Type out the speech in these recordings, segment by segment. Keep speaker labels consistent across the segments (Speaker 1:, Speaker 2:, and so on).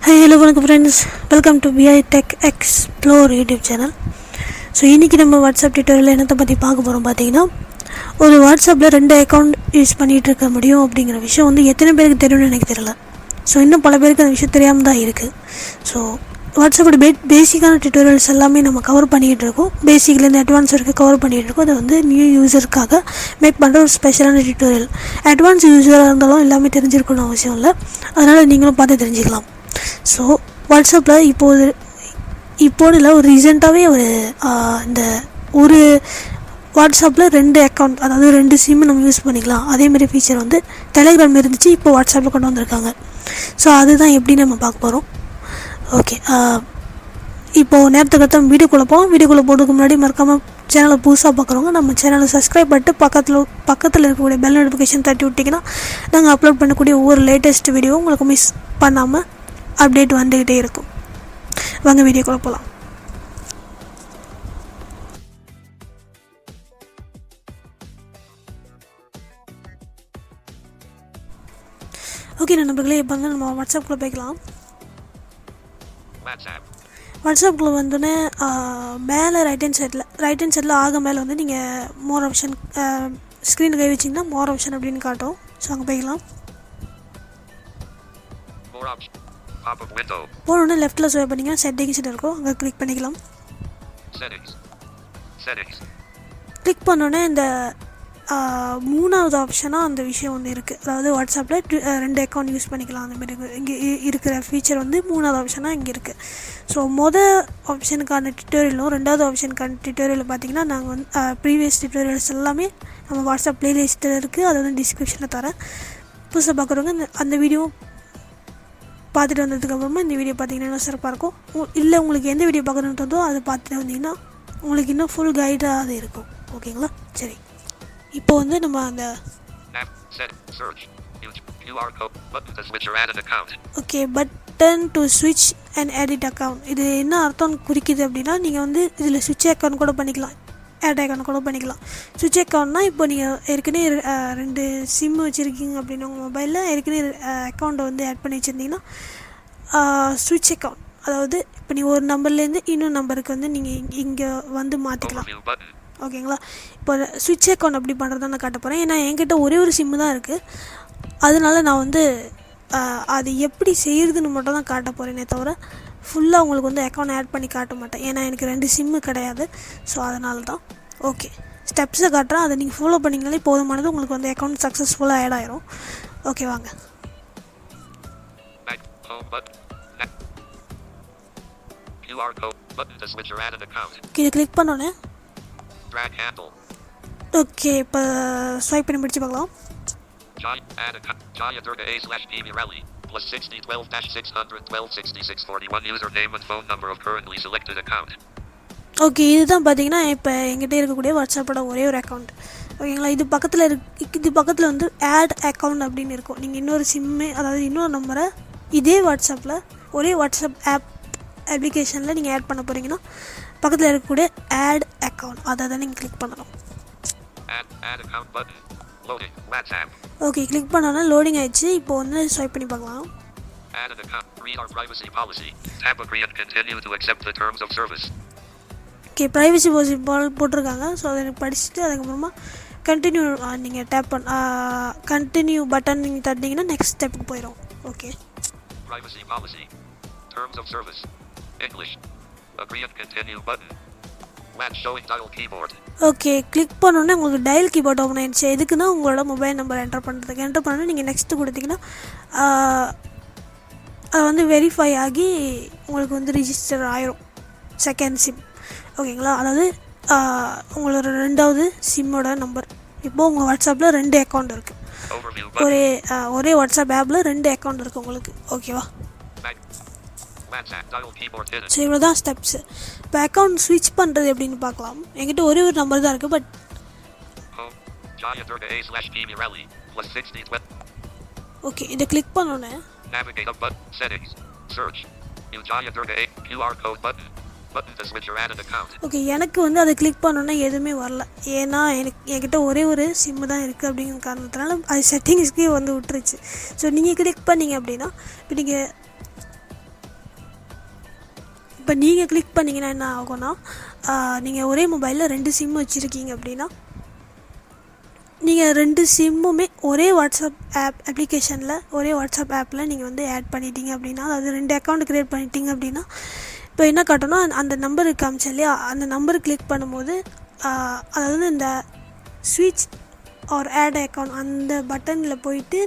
Speaker 1: hello வணக்கம் friends, welcome to BI Tech Explore YouTube channel. So இன்றைக்கி நம்ம WhatsApp tutorial என்னத்தை பற்றி பார்க்க போகிறோம் பார்த்தீங்கன்னா, ஒரு வாட்ஸ்அப்பில் 2 அக்கௌண்ட் யூஸ் பண்ணிகிட்டு இருக்க முடியும் அப்படிங்கிற விஷயம் வந்து எத்தனை பேருக்கு தெரியும்னு எனக்கு தெரியல. ஸோ இன்னும் பல பேருக்கு அந்த விஷயம் தெரியாமல் தான் இருக்குது. ஸோ வாட்ஸ்அப்போட பேசிக்கான டியூட்டோரியல்ஸ் எல்லாமே நம்ம கவர் பண்ணிகிட்டு இருக்கோம். பேசிக்லேருந்து அட்வான்ஸ் வரைக்கும் கவர் பண்ணிகிட்டு இருக்கோம். அது வந்து நியூ யூஸருக்காக மேக் பண்ணுற ஒரு ஸ்பெஷலான டியூட்டோரியல். அட்வான்ஸ் யூஸராக இருந்தாலும் எல்லாமே தெரிஞ்சிருக்கணும் அவசியம் இல்லை. அதனால் நீங்களும் பார்த்து தெரிஞ்சுக்கலாம். ஸோ வாட்ஸ்அப்பில் இப்போது இல்லை, ஒரு ரீசெண்டாகவே இந்த ஒரு வாட்ஸ்அப்பில் 2 அக்கௌண்ட், அதாவது 2 சிம்மு நம்ம யூஸ் பண்ணிக்கலாம். அதேமாதிரி ஃபீச்சர் வந்து டெலிகிராம் இருந்துச்சு, இப்போ வாட்ஸ்அப்பில் கொண்டு வந்திருக்காங்க. ஸோ அதுதான் எப்படி நம்ம பார்க்க போகிறோம். ஓகே, இப்போது நேரத்துக்கு அடுத்த வீடியோக்குள்ளே போகிறதுக்கு முன்னாடி மறக்காமல் சேனலை புதுசாக பார்க்குறவங்க நம்ம சேனலை சப்ஸ்கிரைப் பண்ணிட்டு பக்கத்தில் இருக்கக்கூடிய பெல் நோட்டிஃபிகேஷன் தட்டி விட்டிங்கன்னா நாங்கள் அப்லோட் பண்ணக்கூடிய ஒவ்வொரு லேட்டஸ்ட் வீடியோவும் உங்களுக்கு மிஸ் பண்ணாமல் அப்டேட் வந்துக்கிட்டே இருக்கும். வாங்க வீடியோக்குள்ளே போகலாம். ஓகே நண்பர்களே, இப்போ வந்து நம்ம வாட்ஸ்அப்புக்குள்ளே போய்க்கலாம். வாட்ஸ்அப்புக்குள்ளே வந்தோடனே மேலே ரைட் ஹேண்ட் சைடில் ஆக மேலே வந்து நீங்கள் மோர் ஆப்ஷன், ஸ்க்ரீன் கை வச்சிங்கன்னா மோர் ஆப்ஷன் அப்படின்னு காட்டும். ஸோ அங்கே போய்க்கலாம். போனோடனே லெஃப்ட்டில் ஸ்வைப் பண்ணிங்கன்னா செட்டிங்ஸ் இருக்கும், அங்கே கிளிக் பண்ணிக்கலாம். கிளிக் பண்ணோடனே இந்த 3வது ஆப்ஷனாக அந்த விஷயம் வந்து இருக்குது. அதாவது வாட்ஸ்அப்பில் 2 அக்கௌண்ட் யூஸ் பண்ணிக்கலாம் அந்தமாரி இங்கே இருக்கிற ஃபீச்சர் வந்து 3வது ஆப்ஷனாக இங்கே இருக்குது. ஸோ ஆப்ஷனுக்கான டியூட்டோரியலும் 2வது ஆப்ஷனுக்கான டியூட்டோரியல் பார்த்திங்கன்னா நாங்கள் வந்து ப்ரீவியஸ் டியூட்டோரியல்ஸ் எல்லாமே நம்ம வாட்ஸ்அப் ப்ளேலிஸ்ட்டில் இருக்குது. அது வந்து டிஸ்கிரிப்ஷனில் தரேன். புதுசாக பார்க்குறவங்க அந்த வீடியோ பார்த்துட்டு வந்ததுக்கப்புறமா இந்த வீடியோ பார்த்தீங்கன்னா இன்னும் சிறப்பாக இருக்கும். இல்லை உங்களுக்கு எந்த வீடியோ பார்க்கணுன்னு தோதோ அதை பார்த்துட்டு வந்தீங்கன்னா உங்களுக்கு இன்னும் ஃபுல் கைடாக அது இருக்கும். ஓகேங்களா? சரி, இப்போ வந்து நம்ம அந்த ஓகே பட்டன் டு ஸ்விட்ச் அண்ட் எடிட் அக்கௌண்ட், இது என்ன அர்த்தம் குறிக்குது அப்படின்னா, நீங்கள் வந்து இதில் ஸ்விட்ச் அக்கௌண்ட் கூட பண்ணிக்கலாம், ஆட் அக்கௌண்ட் கூட பண்ணிக்கலாம். ஸ்விட்ச் அக்கௌண்ட்னா இப்போ நீங்கள் ஏற்கனவே 2 சிம் வச்சுருக்கீங்க அப்படின்னு உங்கள் மொபைலில் ஏற்கனவே அக்கௌண்ட்டை வந்து ஆட் பண்ணி வச்சுருந்தீங்கன்னா ஸ்விட்ச் அக்கௌண்ட், அதாவது இப்போ நீங்கள் ஒரு நம்பர்லேருந்து இன்னொரு நம்பருக்கு வந்து நீங்கள் இங்கே வந்து மாற்றிக்கலாம். ஓகேங்களா? இப்போ ஸ்விட்ச் அக்கௌண்ட் அப்படி பண்ணுறதா நான் காட்ட போகிறேன். ஏன்னா என்கிட்ட ஒரே ஒரு சிம்மு தான் இருக்குது. அதனால நான் வந்து அது எப்படி செய்கிறதுன்னு மட்டும் தான் காட்ட போகிறேனே தவிர ஃபுல்லாக உங்களுக்கு வந்து அக்கௌண்ட் ஆட் பண்ணி காட்ட மாட்டேன். ஏன்னா எனக்கு 2 சிம்மு கிடையாது. ஸோ அதனால தான். ஓகே, ஸ்டெப்ஸை காட்டுறேன், அதை நீங்கள் ஃபாலோ பண்ணிங்கனாலே போதுமானது. உங்களுக்கு வந்து அக்கௌண்ட் சக்ஸஸ்ஃபுல்லாக ஆட் ஆயிரும். ஓகே வாங்க. இது கிளிக் பண்ணோன்னே ஓகே, இப்போ ஸ்வைப் பண்ணி முடிச்சு பார்க்கலாம்.
Speaker 2: Plus 6012-612-641 username and phone number of currently selected account.
Speaker 1: Okay, இதுதான் பார்த்தீங்கன்னா இப்போ எங்கிட்ட இருக்கக்கூடிய வாட்ஸ்அப்போட ஒரே ஒரு அக்கௌண்ட். ஓகேங்களா? இது பக்கத்தில் வந்து ஆட் அக்கௌண்ட் அப்படின்னு இருக்கும். நீங்கள் இன்னொரு சிம்மு, அதாவது இன்னொரு நம்பரை இதே வாட்ஸ்அப்பில் ஒரே வாட்ஸ்அப் அப்ளிகேஷனில் நீங்கள் ஆட் பண்ண போகிறீங்கன்னா பக்கத்தில் இருக்கக்கூடிய ஆட் அக்கௌண்ட், அதை தான் நீங்கள் கிளிக் பண்ணணும். ஓகே, கிளிக் பண்ணோன்னா லோடிங் ஆயிடுச்சு. இப்போ வந்து ஸ்வைப் பண்ணி பார்க்கலாம். ஓகே, ப்ரைவசி பாலிசி போட்டிருக்காங்க. ஸோ அதை எனக்கு படிச்சுட்டு அதுக்கப்புறமா கண்டினியூ நீங்கள் டேப் கண்டினியூ பட்டன் நீங்கள் தட்டிங்கன்னா நெக்ஸ்ட் ஸ்டெப்புக்கு போயிடும். ஓகே, ஓகே கிளிக் பண்ணோன்னே உங்களுக்கு டயல் கீபோர்ட் ஓப்பன் ஆயிடுச்சு. எதுக்குன்னா உங்களோட மொபைல் நம்பர் என்டர் பண்ணோன்னே நீங்கள் நெக்ஸ்ட்டு கொடுத்தீங்கன்னா அது வந்து வெரிஃபை ஆகி உங்களுக்கு வந்து ரிஜிஸ்டர் ஆயிரும் செகண்ட் சிம். ஓகேங்களா? அதாவது உங்களோட 2வது சிம்மோட நம்பர். இப்போது உங்கள் வாட்ஸ்அப்பில் 2 அக்கௌண்ட் இருக்குது. ஒரே வாட்ஸ்அப் ஆப்பில் 2 அக்கௌண்ட் இருக்குது உங்களுக்கு. ஓகேவா? ஸோ இவ்வளோ தான் ஸ்டெப்ஸு. இப்போ அக்கௌண்ட் ஸ்விட்ச் பண்ணுறது எப்படின்னு பார்க்கலாம். என்கிட்ட ஒரே ஒரு நம்பர் தான் இருக்குது. பட் ஓகே, இதை கிளிக் பண்ணோன்னே ஓகே, எனக்கு வந்து அதை கிளிக் பண்ணோன்னா எதுவுமே வரல. ஏன்னா என்கிட்ட ஒரே ஒரு சிம்மு தான் இருக்குது அப்படிங்கிற காரணத்தினால அது செட்டிங்ஸ்க்கே வந்து விட்டுருச்சு. ஸோ நீங்கள் கிளிக் பண்ணிங்க அப்படின்னா இப்போ நீங்கள் இப்போ நீங்கள் கிளிக் பண்ணிங்கன்னா என்ன ஆகும்னா, நீங்கள் ஒரே மொபைலில் 2 சிம் வச்சுருக்கீங்க அப்படின்னா, நீங்கள் 2 சிம்முமே ஒரே வாட்ஸ்அப் அப்ளிகேஷனில் ஒரே வாட்ஸ்அப் ஆப்பில் நீங்கள் வந்து ஆட் பண்ணிட்டீங்க அப்படின்னா, அதாவது 2 அக்கௌண்ட் க்ரியேட் பண்ணிட்டீங்க அப்படின்னா, இப்போ என்ன காட்டணும், அந்த நம்பருக்கு காமிச்சா இல்லையா, அந்த நம்பர் கிளிக் பண்ணும்போது அதாவது இந்த ஸ்விட்ச் ஆர் ஆட் அக்கௌண்ட் அந்த பட்டனில் போயிட்டு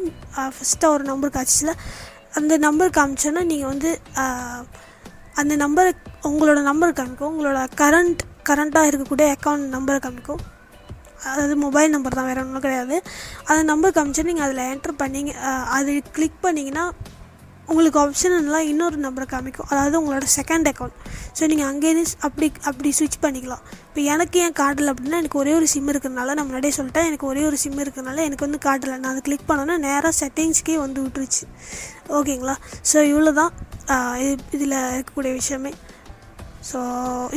Speaker 1: ஃபஸ்ட்டாக ஒரு நம்பர் காய்ச்சில அந்த நம்பர் காமிச்சோன்னா நீங்கள் வந்து அந்த நம்பரை உங்களோட நம்பர் காமிக்கும், உங்களோட கரண்ட்டாக இருக்கக்கூடிய அக்கௌண்ட் நம்பரை காமிக்கும். அதாவது மொபைல் நம்பர் தான், வேறு ஒன்றும் கிடையாது. அந்த நம்பர் காமிச்சு நீங்கள் அதில் என்ட்ரு பண்ணிங்க, அது கிளிக் பண்ணிங்கன்னா உங்களுக்கு ஆப்ஷனெல்லாம் இன்னொரு நம்பரை காமிக்கும், அதாவது உங்களோட செகண்ட் அக்கௌண்ட். ஸோ நீங்கள் அங்கேருந்து அப்படி ஸ்விட்ச் பண்ணிக்கலாம். இப்போ எனக்கு ஏன் கார்டில் அப்படின்னா, எனக்கு ஒரே ஒரு சிம் இருக்கிறதுனால, நான் முன்னாடியே சொல்லிட்டேன், எனக்கு ஒரே ஒரு சிம் இருக்கிறதுனால எனக்கு வந்து கார்டில் நான் அதை கிளிக் பண்ணோன்னா நேராக செட்டிங்ஸ்க்கே வந்து விட்டுருச்சு. ஓகேங்களா? ஸோ இவ்வளோ தான் இதில் இருக்கக்கூடிய விஷயமே. ஸோ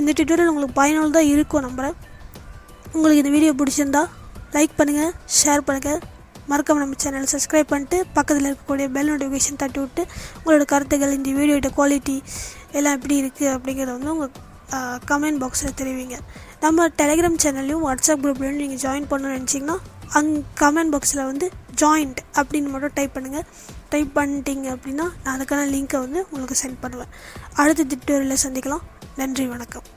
Speaker 1: இந்த டியூட்டோரியல் உங்களுக்கு பயனுள்ளதாக இருக்கும் நம்புகிறேன். உங்களுக்கு இந்த வீடியோ பிடிச்சிருந்தா லைக் பண்ணுங்கள், ஷேர் பண்ணுங்கள், மறக்காம நம்ம சேனலை சப்ஸ்கிரைப் பண்ணிட்டு பக்கத்தில் இருக்கக்கூடிய பெல் நோட்டிஃபிகேஷன் தட்டி விட்டு உங்களோட கருத்துக்கள், இந்த வீடியோட குவாலிட்டி எல்லாம் எப்படி இருக்குது அப்படிங்கிறத வந்து உங்கள் கமெண்ட் பாக்ஸில் தெரிவிங்க. நம்ம டெலிகிராம் சேனல்லையும் வாட்ஸ்அப் குரூப்லையும் நீங்கள் ஜாயின் பண்ணணும்னு நினச்சிங்கன்னா கமெண்ட் பாக்ஸில் வந்து ஜாயின்ட் அப்படின்னு மட்டும் டைப் பண்ணுங்கள். டைப் பண்ணிட்டீங்க அப்படின்னா நான் அதுக்கான லிங்க்கை வந்து உங்களுக்கு சென்ட் பண்ணுவேன். அடுத்த டியூட்டோரியலில் சந்திக்கலாம். நன்றி, வணக்கம்.